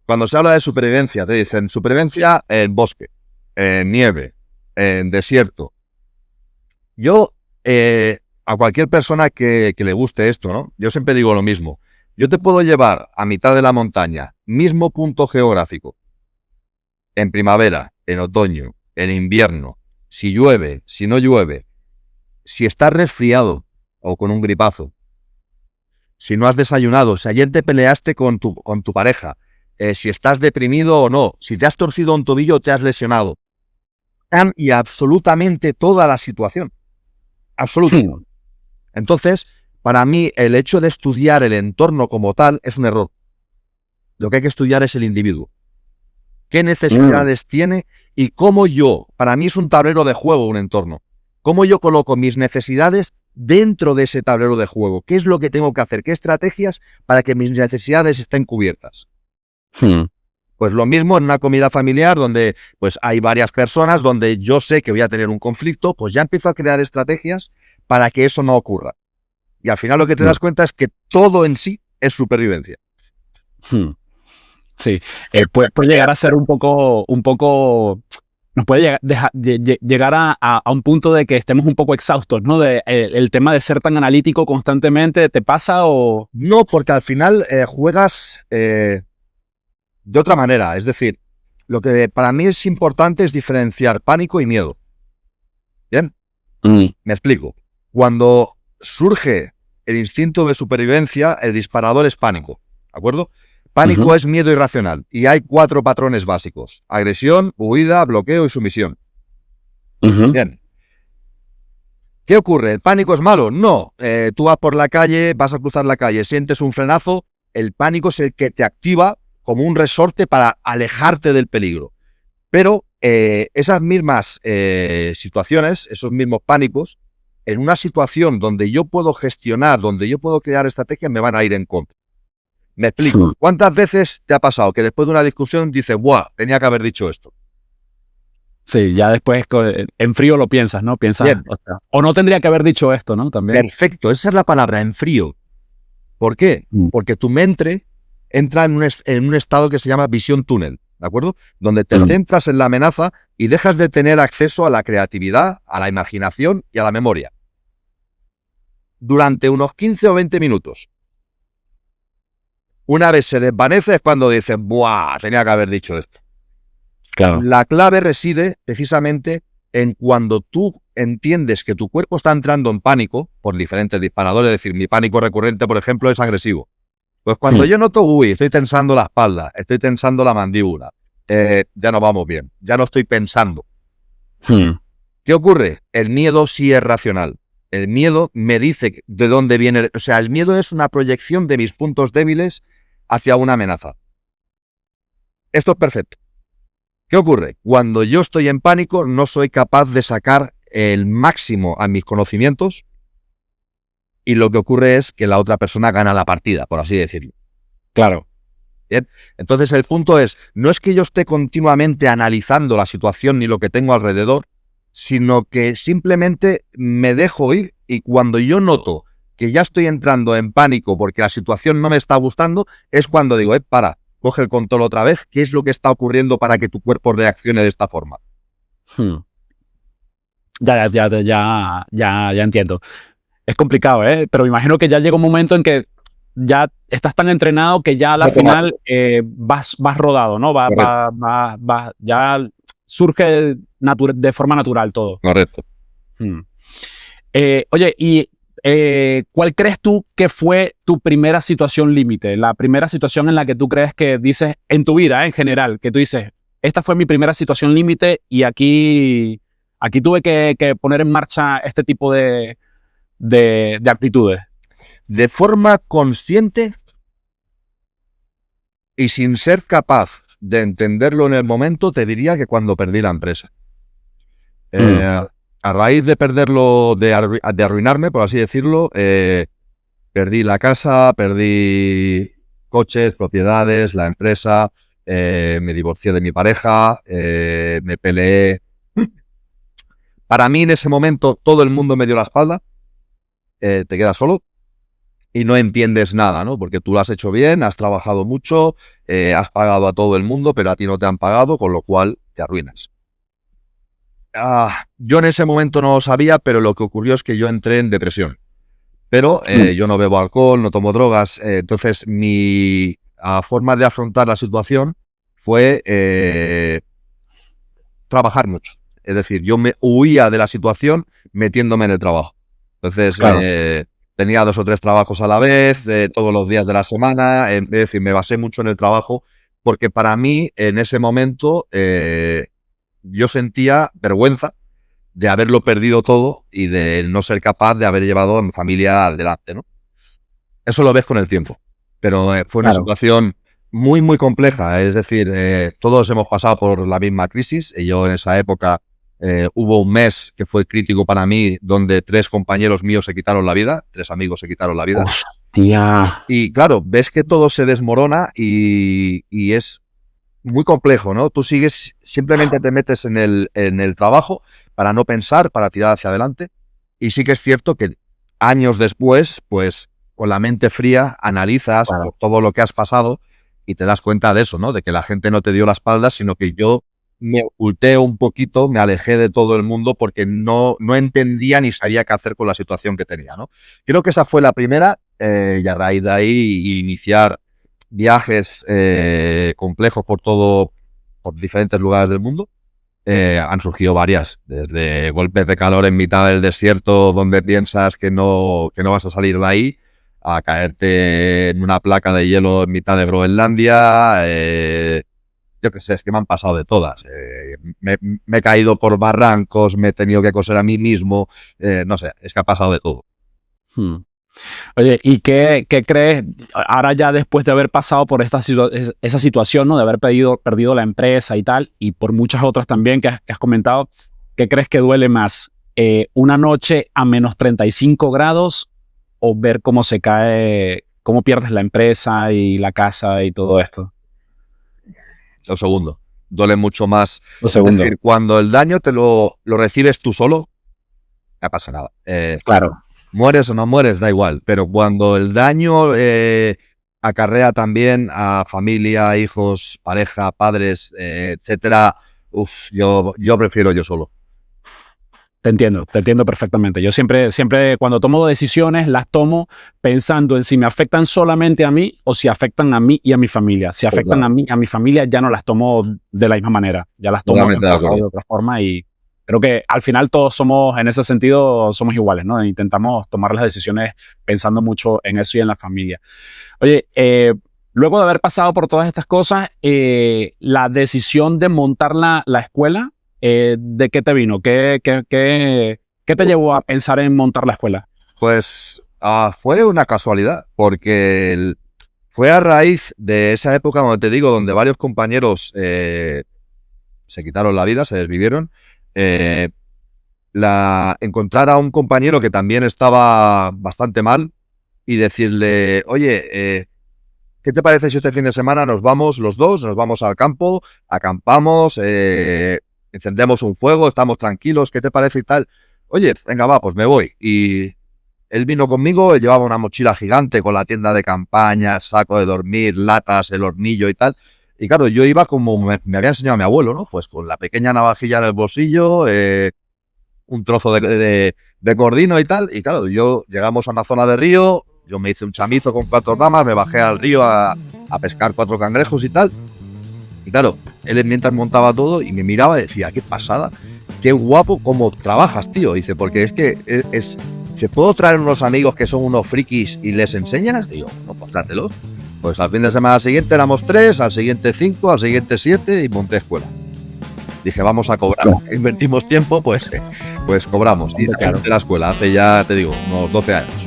Cuando se habla de supervivencia, te dicen supervivencia en bosque, en nieve, en desierto. Yo, a cualquier persona que le guste esto, ¿no? Yo siempre digo lo mismo. Yo te puedo llevar a mitad de la montaña, mismo punto geográfico, en primavera, en otoño, en invierno, si llueve, si no llueve, si estás resfriado o con un gripazo, si no has desayunado, si ayer te peleaste con tu pareja, si estás deprimido o no, si te has torcido un tobillo o te has lesionado. Y absolutamente toda la situación. Absolutamente. Entonces, para mí, el hecho de estudiar el entorno como tal es un error. Lo que hay que estudiar es el individuo. ¿Qué necesidades tiene y cómo yo, para mí es un tablero de juego un entorno, cómo yo coloco mis necesidades dentro de ese tablero de juego? ¿Qué es lo que tengo que hacer? ¿Qué estrategias para que mis necesidades estén cubiertas? Pues lo mismo en una comida familiar donde pues hay varias personas, donde yo sé que voy a tener un conflicto, pues ya empiezo a crear estrategias para que eso no ocurra. Y al final lo que te das cuenta es que todo en sí es supervivencia. Sí, puede llegar a ser un poco, nos puede llegar a un punto de que estemos un poco exhaustos, ¿no? El tema de ser tan analítico constantemente, ¿te pasa o...? No, porque al final juegas de otra manera. Es decir, lo que para mí es importante es diferenciar pánico y miedo. ¿Bien? Me explico. Cuando surge el instinto de supervivencia, el disparador es pánico. ¿De acuerdo? Pánico es miedo irracional y hay 4 patrones básicos: agresión, huida, bloqueo y sumisión. Bien. ¿Qué ocurre? ¿El pánico es malo? No. Tú vas por la calle, vas a cruzar la calle, sientes un frenazo, el pánico es el que te activa como un resorte para alejarte del peligro. Pero esas mismas situaciones, esos mismos pánicos, en una situación donde yo puedo gestionar, donde yo puedo crear estrategias, me van a ir en contra. Me explico. ¿Cuántas veces te ha pasado que después de una discusión dices, ¡buah! Tenía que haber dicho esto? Sí, ya después en frío lo piensas, ¿no? Piensas, o no tendría que haber dicho esto, ¿no? También. Perfecto, esa es la palabra, en frío. ¿Por qué? Porque tu mente entra en un estado que se llama visión túnel, ¿de acuerdo? Donde te centras en la amenaza y dejas de tener acceso a la creatividad, a la imaginación y a la memoria. Durante unos 15 o 20 minutos. Una vez se desvanece es cuando dices, ¡buah! Tenía que haber dicho esto. Claro. La clave reside precisamente en cuando tú entiendes que tu cuerpo está entrando en pánico por diferentes disparadores. Es decir, mi pánico recurrente, por ejemplo, es agresivo. Pues cuando yo noto, estoy tensando la espalda, estoy tensando la mandíbula, ya no vamos bien, ya no estoy pensando. ¿Qué ocurre? El miedo sí es racional. El miedo me dice de dónde viene. O sea, el miedo es una proyección de mis puntos débiles hacia una amenaza. Esto es perfecto. ¿Qué ocurre? Cuando yo estoy en pánico, no soy capaz de sacar el máximo a mis conocimientos y lo que ocurre es que la otra persona gana la partida, por así decirlo. Claro. ¿Bien? Entonces el punto es, no es que yo esté continuamente analizando la situación ni lo que tengo alrededor, sino que simplemente me dejo ir y cuando yo noto que ya estoy entrando en pánico porque la situación no me está gustando, es cuando digo, para, coge el control otra vez, ¿qué es lo que está ocurriendo para que tu cuerpo reaccione de esta forma? Ya entiendo. Es complicado, pero me imagino que ya llega un momento en que ya estás tan entrenado que ya a la final vas rodado, ¿no? Ya surge de forma natural todo. Correcto. Oye, y ¿cuál crees tú que fue tu primera situación límite? La primera situación en la que tú crees que dices, en tu vida, en general, que tú dices, esta fue mi primera situación límite y aquí tuve que poner en marcha este tipo de actitudes. De forma consciente y sin ser capaz de entenderlo en el momento, te diría que cuando perdí la empresa. A raíz de perderlo, de arruinarme, por así decirlo, perdí la casa, perdí coches, propiedades, la empresa, me divorcié de mi pareja, me peleé. Para mí en ese momento todo el mundo me dio la espalda, te quedas solo. y no entiendes nada, ¿no? Porque tú lo has hecho bien, has trabajado mucho, has pagado a todo el mundo, pero a ti no te han pagado, con lo cual te arruinas. Yo en ese momento no lo sabía, pero lo que ocurrió es que yo entré en depresión. Pero yo no bebo alcohol, no tomo drogas, entonces mi forma de afrontar la situación fue trabajar mucho. Es decir, yo me huía de la situación metiéndome en el trabajo. Entonces, Claro. tenía 2 o 3 trabajos a la vez, todos los días de la semana. Es decir, me basé mucho en el trabajo porque para mí, en ese momento, yo sentía vergüenza de haberlo perdido todo y de no ser capaz de haber llevado a mi familia adelante, ¿no? Eso lo ves con el tiempo. Pero fue una Claro. situación muy, muy compleja. Es decir, todos hemos pasado por la misma crisis. Y yo en esa época hubo un mes que fue crítico para mí, donde 3 compañeros míos se quitaron la vida, 3 amigos se quitaron la vida. Hostia. Y claro, ves que todo se desmorona y es muy complejo, ¿no? Tú sigues, simplemente te metes en el trabajo para no pensar, para tirar hacia adelante. Y sí que es cierto que años después, pues con la mente fría, analizas Claro. todo lo que has pasado y te das cuenta de eso, ¿no? De que la gente no te dio la espalda, sino que yo me oculté un poquito, me alejé de todo el mundo porque no entendía ni sabía qué hacer con la situación que tenía, ¿no? Creo que esa fue la primera, y a raíz de ahí iniciar viajes complejos por diferentes lugares del mundo. Han surgido varias, desde golpes de calor en mitad del desierto donde piensas que no vas a salir de ahí, a caerte en una placa de hielo en mitad de Groenlandia. Yo qué sé, es que me han pasado de todas. Me he caído por barrancos, me he tenido que coser a mí mismo, no sé, es que ha pasado de todo. Hmm. Oye, ¿y qué crees ahora ya después de haber pasado por esa situación, ¿no? De haber perdido la empresa y tal, y por muchas otras también que has comentado, ¿qué crees que duele más? ¿Una noche a menos 35 grados o ver cómo se cae, cómo pierdes la empresa y la casa y todo esto? Lo segundo, duele mucho más. Lo Es segundo. decir, cuando el daño te lo recibes tú solo, no pasa nada. Claro. Mueres o no mueres, da igual, pero cuando el daño acarrea también a familia, hijos, pareja, padres, etcétera, yo prefiero yo solo. Te entiendo perfectamente. Yo siempre cuando tomo decisiones, las tomo pensando en si me afectan solamente a mí o si afectan a mí y a mi familia. Si Pues afectan claro, a mí y a mi familia, ya no las tomo de la misma manera. Ya las tomo totalmente de enfocado acuerdo. de otra forma y creo que al final todos somos, en ese sentido, somos iguales, ¿no? Intentamos tomar las decisiones pensando mucho en eso y en la familia. Oye, luego de haber pasado por todas estas cosas, la decisión de montar la escuela, ¿de qué te vino? ¿Qué te llevó a pensar en montar la escuela? Pues fue una casualidad, porque fue a raíz de esa época, como te digo, donde varios compañeros se quitaron la vida, se desvivieron. eh, Encontrar a un compañero que también estaba bastante mal y decirle, oye, ¿qué te parece si este fin de semana nos vamos los dos, nos vamos al campo, acampamos, encendemos un fuego, estamos tranquilos, ¿qué te parece y tal? Oye, venga, va, pues me voy. Y él vino conmigo, llevaba una mochila gigante con la tienda de campaña, saco de dormir, latas, el hornillo y tal. Y claro, yo iba como me había enseñado mi abuelo, ¿no? Pues con la pequeña navajilla en el bolsillo, un trozo de cordino y tal. Y claro, llegamos a una zona de río, yo me hice un chamizo con 4 ramas, me bajé al río a pescar 4 cangrejos y tal. Y claro, él mientras montaba todo y me miraba y decía, qué pasada, qué guapo cómo trabajas, tío. Dice, porque es que ¿te puedo traer unos amigos que son unos frikis y les enseñas? Y yo, no, pues trátelos. Pues al fin de semana siguiente éramos 3, al siguiente 5, al siguiente 7 y monté escuela. Dije, vamos a cobrar. Invertimos tiempo, pues cobramos. Y Claro. de la escuela hace ya, te digo, unos 12 años.